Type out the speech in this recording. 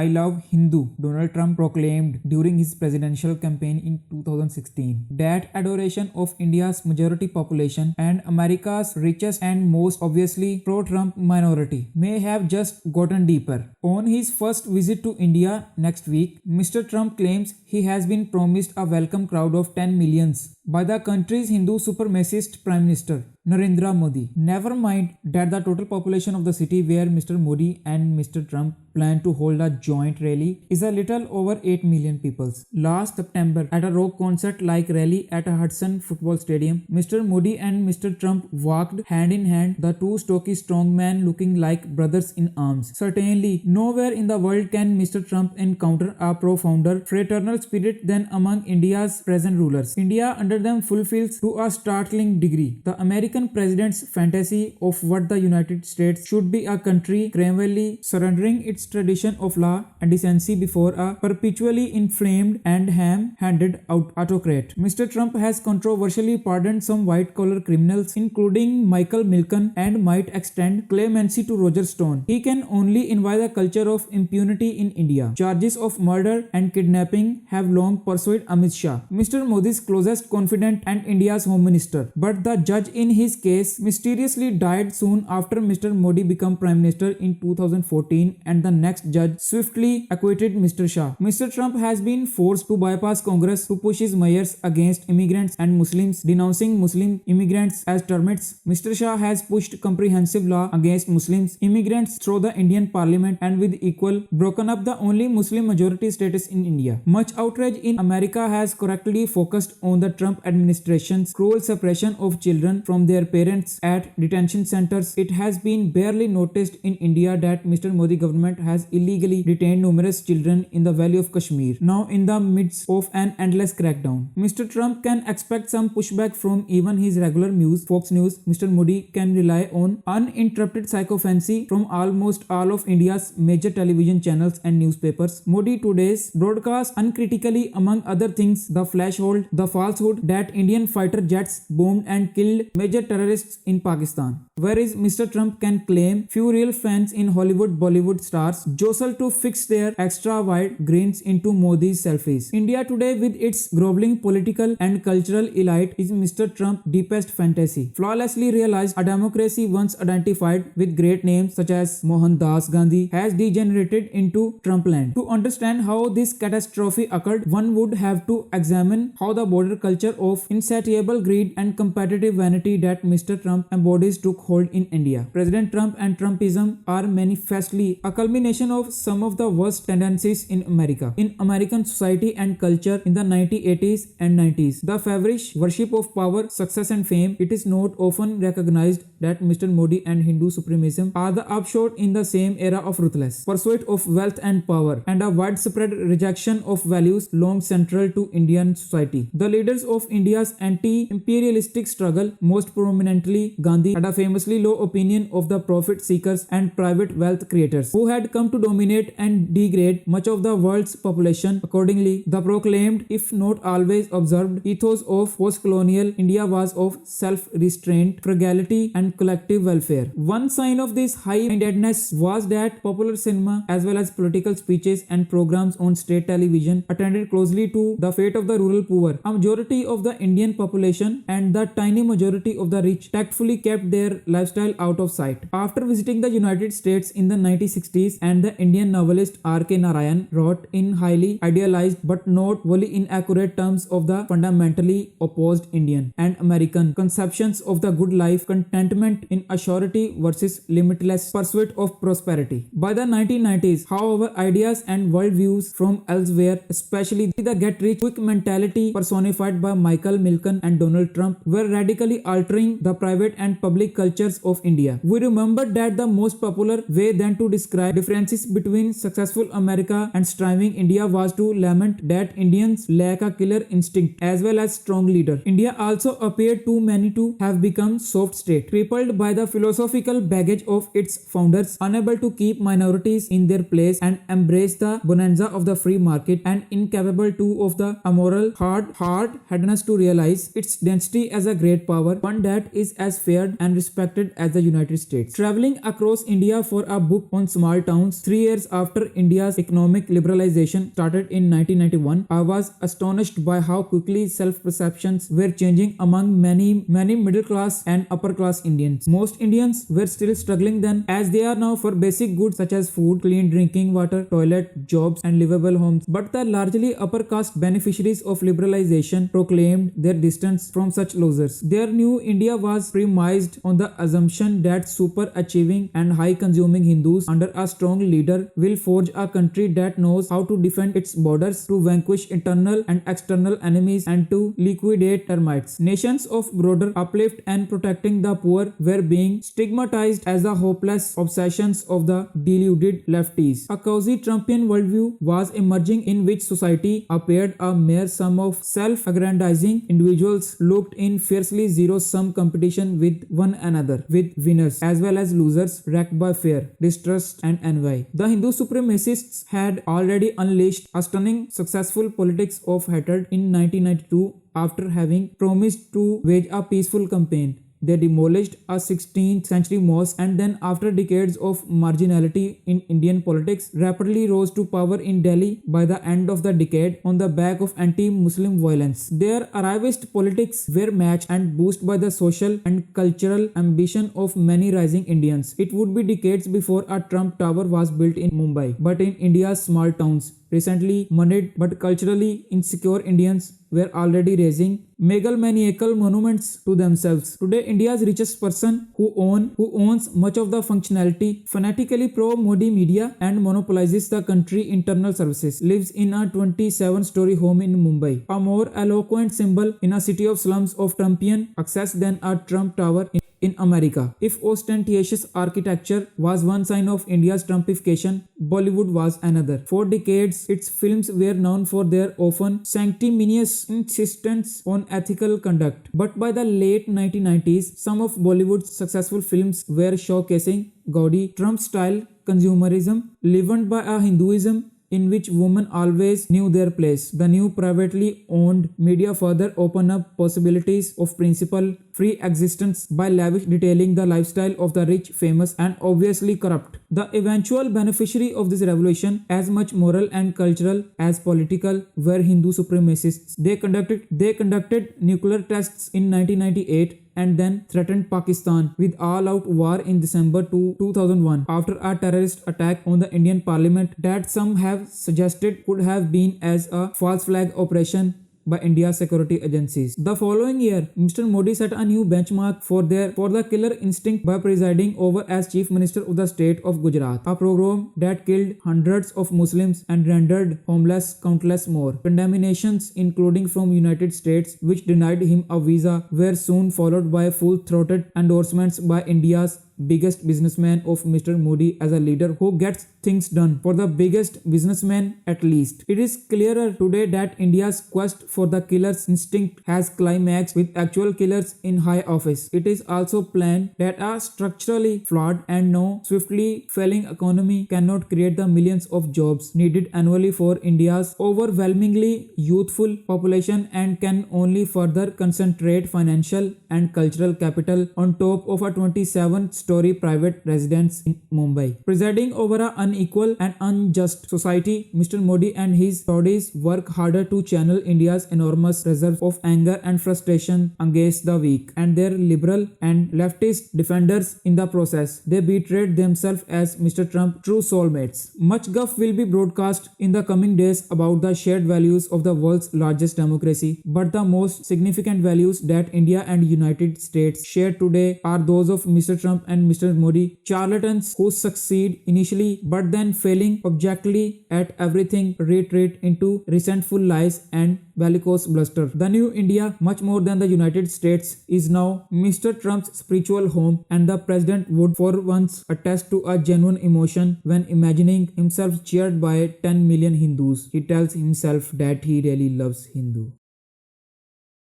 "I love Hindu," Donald Trump proclaimed during his presidential campaign in 2016. That adoration of India's majority population and America's richest and most obviously pro-Trump minority may have just gotten deeper. On his first visit to India next week, Mr. Trump claims he has been promised a welcome crowd of 10 millions by the country's Hindu supremacist Prime Minister Narendra Modi. Never mind that the total population of the city where Mr. Modi and Mr. Trump plan to hold a joint rally is a little over 8 million people. Last September, at a rock concert-like rally at a Hudson football stadium, Mr. Modi and Mr. Trump walked hand in hand, the two stocky strongmen looking like brothers in arms. Certainly, nowhere in the world can Mr. Trump encounter a profounder fraternal spirit than among India's present rulers. India under them fulfills to a startling degree the American president's fantasy of what the United States should be, a country gravely surrendering its tradition of law and decency before a perpetually inflamed and ham-handed autocrat. Mr. Trump has controversially pardoned some white-collar criminals, including Michael Milken, and might extend clemency to Roger Stone. He can only invite a culture of impunity in India. Charges of murder and kidnapping have long pursued Amit Shah, Mr. Modi's closest confidant and India's Home Minister. But the judge in his case mysteriously died soon after Mr. Modi became Prime Minister in 2014, and the next judge swiftly acquitted Mr. Shah. Mr. Trump has been forced to bypass Congress to push his measures against immigrants and Muslims, denouncing Muslim immigrants as termites. Mr. Shah has pushed comprehensive law against Muslims immigrants through the Indian Parliament and with equal broken up the only Muslim majority status in India. Much outrage in America has correctly focused on the Trump administration's cruel separation of children from their parents at detention centers. It has been barely noticed in India that Mr. Modi government has illegally detained numerous children in the Valley of Kashmir, now in the midst of an endless crackdown. Mr. Trump can expect some pushback from even his regular muse, Fox News. Mr. Modi can rely on uninterrupted sycophancy from almost all of India's major television channels and newspapers. Modi today's broadcast uncritically, among other things, the falsehood that Indian fighter jets bombed and killed major terrorists in Pakistan. Whereas Mr. Trump can claim few real fans in Hollywood Bollywood stars jostle to fix their extra wide grins into Modi's selfies. India today, with its groveling political and cultural elite, is Mr. Trump's deepest fantasy. Flawlessly realized, a democracy once identified with great names such as Mohandas Gandhi has degenerated into Trumpland. To understand how this catastrophe occurred, one would have to examine how the border culture of insatiable greed and competitive vanity that Mr. Trump embodies took hold in India. President Trump and Trumpism are manifestly a culmination of some of the worst tendencies in America. In American society and culture in the 1980s and 90s, the feverish worship of power, success and fame, it is not often recognized that Mr. Modi and Hindu supremacism are the upshot in the same era of ruthless pursuit of wealth and power, and a widespread rejection of values long central to Indian society. The leaders of India's anti-imperialistic struggle, most prominently Gandhi, had a famously low opinion of the profit seekers and private wealth creators who had come to dominate and degrade much of the world's population. Accordingly, the proclaimed, if not always observed, ethos of post-colonial India was of self-restraint, frugality and collective welfare. One sign of this high-mindedness was that popular cinema as well as political speeches and programs on state television attended closely to the fate of the rural poor. A majority of the Indian population and the tiny majority of the rich tactfully kept their lifestyle out of sight. After visiting the United States in the 1960s, and the Indian novelist R.K. Narayan wrote in highly idealized but not wholly inaccurate terms of the fundamentally opposed Indian and American conceptions of the good life, contentment in assurity versus limitless pursuit of prosperity. By the 1990s, however, ideas and worldviews from elsewhere, especially the get-rich-quick mentality personified by Michael Milken and Donald Trump, were radically altering the private and public cultures of India. We remember that the most popular way then to describe differences between successful America and striving India was to lament that Indians lack a killer instinct as well as strong leader. India also appeared to many to have become soft state. People crippled by the philosophical baggage of its founders, unable to keep minorities in their place and embrace the bonanza of the free market, and incapable too of the amoral hard-headedness to realize its density as a great power, one that is as feared and respected as the United States. Traveling across India for a book on small towns 3 years after India's economic liberalization started in 1991, I was astonished by how quickly self-perceptions were changing among many middle class and upper class Indians. Most Indians were still struggling then, as they are now, for basic goods such as food, clean drinking water, toilet, jobs and livable homes. But the largely upper caste beneficiaries of liberalization proclaimed their distance from such losers. Their new India was premised on the assumption that super achieving and high consuming Hindus under a strong leader will forge a country that knows how to defend its borders, to vanquish internal and external enemies and to liquidate termites. Nations of broader uplift and protecting the poor were being stigmatized as the hopeless obsessions of the deluded lefties. A cozy Trumpian worldview was emerging in which society appeared a mere sum of self-aggrandizing individuals looked in fiercely zero-sum competition with one another, with winners as well as losers wrecked by fear, distrust and envy. The Hindu supremacists had already unleashed a stunning successful politics of hatred in 1992 after having promised to wage a peaceful campaign. They demolished a 16th century mosque and then, after decades of marginality in Indian politics, rapidly rose to power in Delhi by the end of the decade on the back of anti-Muslim violence. Their arrivist politics were matched and boosted by the social and cultural ambition of many rising Indians. It would be decades before a Trump Tower was built in Mumbai, but in India's small towns, recently moneyed but culturally insecure Indians were already raising megalomaniacal monuments to themselves. Today, India's richest person, who owns much of the functionality, fanatically pro-Modi media and monopolizes the country's internal services, lives in a 27-story home in Mumbai, a more eloquent symbol in a city of slums of Trumpian access than a Trump Tower in America. If ostentatious architecture was one sign of India's Trumpification, Bollywood was another. For decades, its films were known for their often sanctimonious insistence on ethical conduct. But by the late 1990s, some of Bollywood's successful films were showcasing gaudy Trump-style consumerism, livened by a Hinduism in which women always knew their place. The new privately owned media further opened up possibilities of principle-free existence by lavish detailing the lifestyle of the rich, famous and obviously corrupt. The eventual beneficiary of this revolution, as much moral and cultural as political, were Hindu supremacists. They conducted nuclear tests in 1998 and then threatened Pakistan with all-out war in December 2001 after a terrorist attack on the Indian Parliament that some have suggested could have been as a false flag operation by India's security agencies. The following year, Mr. Modi set a new benchmark for the killer instinct by presiding over as Chief Minister of the state of Gujarat, a pogrom that killed hundreds of Muslims and rendered homeless countless more. Condemnations, including from United States, which denied him a visa, were soon followed by full-throated endorsements by India's biggest businessman of Mr. Modi as a leader who gets things done, for the biggest businessman at least. It is clearer today that India's quest for the killer's instinct has climaxed with actual killers in high office. It is also planned that a structurally flawed and now swiftly failing economy cannot create the millions of jobs needed annually for India's overwhelmingly youthful population and can only further concentrate financial and cultural capital on top of a 27-story private residence in Mumbai. Presiding over an unequal and unjust society, Mr. Modi and his toadies work harder to channel India's enormous reserves of anger and frustration against the weak and their liberal and leftist defenders in the process. They betrayed themselves as Mr. Trump true soulmates. Much guff will be broadcast in the coming days about the shared values of the world's largest democracy, but the most significant values that India and United States share today are those of Mr. Trump and Mr. Modi, charlatans who succeed initially but then failing objectively at everything retreat into resentful lies and bellicose bluster. The new India, much more than the United States, is now Mr. Trump's spiritual home, and the president would for once attest to a genuine emotion when imagining himself cheered by 10 million Hindus. He tells himself that he really loves Hindu.